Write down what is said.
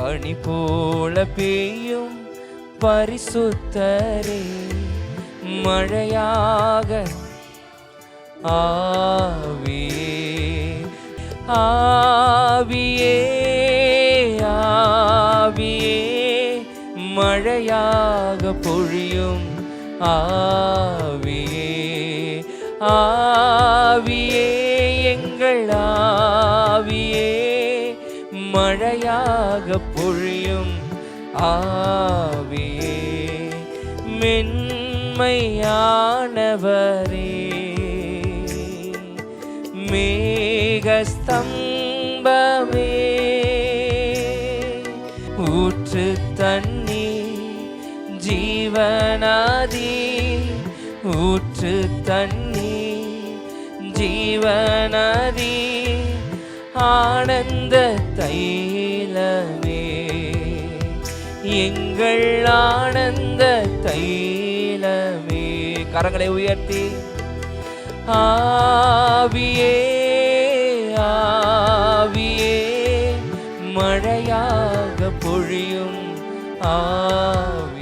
பனி போல பெய்யும் பரிசுத்தரே, மழையாக ஆவியே ஆவியே ஆவியே மழையாக பொழியும் ஆவியே ஆவியே எங்கள் ஆவியே மழையாக பொழியும் ஆவியே மென்மையானவரே மேகஸ்தம்பமே ஊற்று தண்ணி ஜீவனாதி ஊற்று தண்ணி ஜீவனாதி ஆனந்த தைலமே எங்கள் ஆனந்த தைலமே. கரங்களை உயர்த்தி ஆவியே ஆவியே மழையாக பொழியும் ஆவி